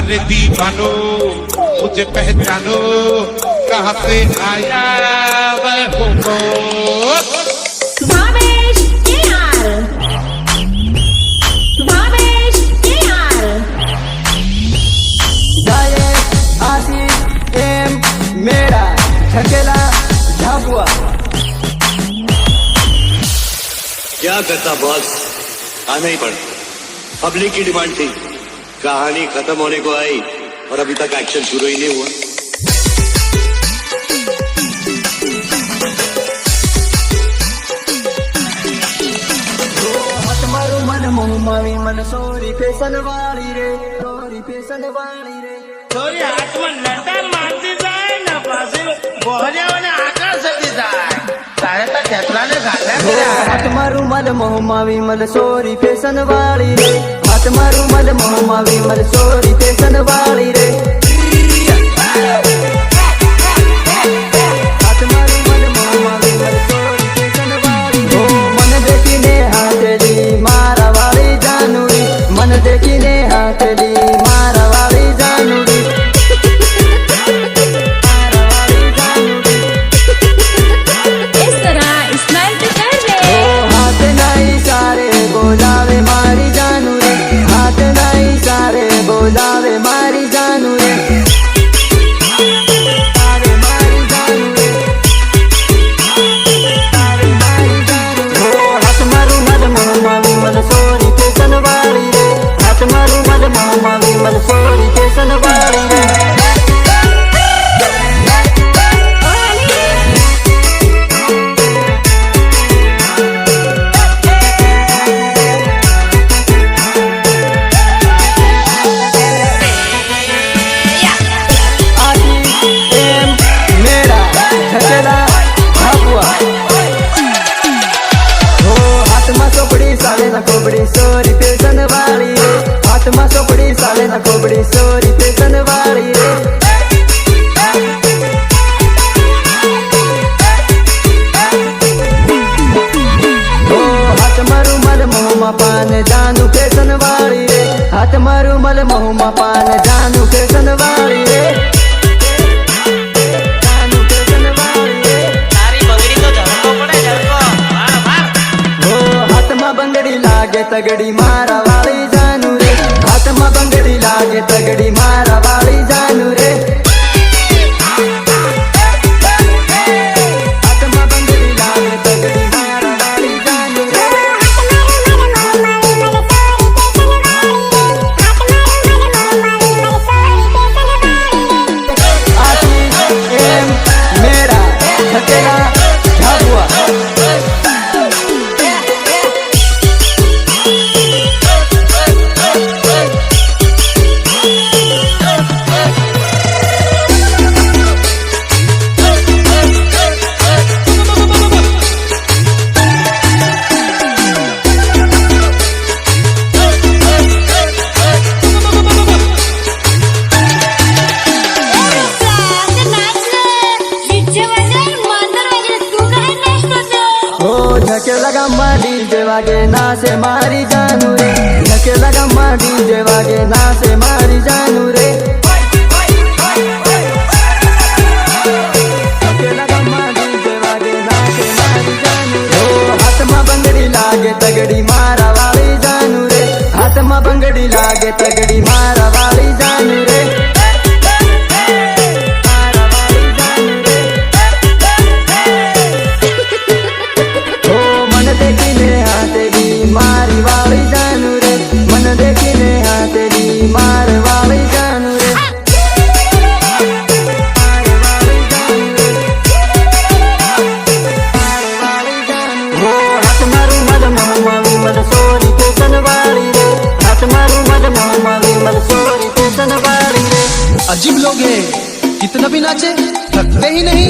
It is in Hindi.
अरे दीवानो मुझे पहचानो, कहाँ से आया वह हो Bhavesh KR, Bhavesh KR, direct Ashiq M मेरा झकेला झाबुआ। क्या करता बॉस, आना ही पड़ा। पब्लिक की डिमांड थी, कहानी खत्म होने को आई और अभी तक एक्शन शुरू ही नहीं हुआ। मारू मन मुंह मावी मन सोरी फैशन वाली रे, सोरी फैशन वाली रे। छोरी हातમાં લટા મારતી જાય ને પાછી બોહજાઓને આકર્ષતી જાય. તારે તો ઠેકલાને ઘાટા કર્યા. हाथ मारू मल मोह मावी मल सोरी फैशन वाली रे, हाथ मारू मल मोह मावी मल सोरी फैशन वाली रे। हाथ मारू मल मोह मावी मल सोरी फैशन वाली रे। मन देखीने हाथली मारा वाली जानूरी, मन देखीने हाथली मारा वाली जानूरी। इस तरह स्माइल तो कर ले। हाथ नहीं सारे बोलावे मारी जानू रे, हाथ नहीं सारे बोलावे मारी जानू रे। अरे मारी जानू रे, अरे मारी जानू रे। हाथ मारू मल मोह मावी मल सोरी फैशन वाली रे, हाथ मारू मल मोह मावी मल सोरी फैशन वाली रे। खोपड़ी सोरी फैशन वाली रे, हाथ में सोपड़ी साले ना खोपड़ी सोरी फैशन वाली रे। ओ हाथ मारू मल मोह मा पान जानू फैशन वाली रे, हाथ मारू मल मोह मा पान जानू फैशन वाली रे। जानू फैशन वाली रे। તારી બંગડી તો ઝડકો પડે ઝડકો. વાહ વાહ. ओ हाथ में बंगड़ी लागे तगड़ी मारा वाली जानू रे, हाथ में बंगड़ी लागे तगड़ी मारा वाली जानू रे। हाथ में बंगड़ी लागे तगड़ी मारा वाली जानू रे। आशीष एम मेरा झकेला झाबुआ। झके लगा मारी देवागे ना से मारी जानू रे, झके लगा मारी देवागे ना से मारी जानू रे। झके लगा मारी देवागे ना से मारी जानू रे। ओ हाथ में बंगड़ी लागे तगड़ी मारा वाली जानू रे, हाथ में बंगड़ी लागे तगड़ी मारा वाली जानू रे। मारी वाली जानू रे, मन देखीने हाथली मार वाली जानू रे। मार वाली जानू रे, मार वाली जानू रे। ओ हाथ मारू मल मोह मावी मल सोरी फैशन वाली रे, हाथ मारू मल मोह मावी मल सोरी फैशन वाली रे। अजीब लोग हैं, कितना भी नाचे थकते ही नहीं।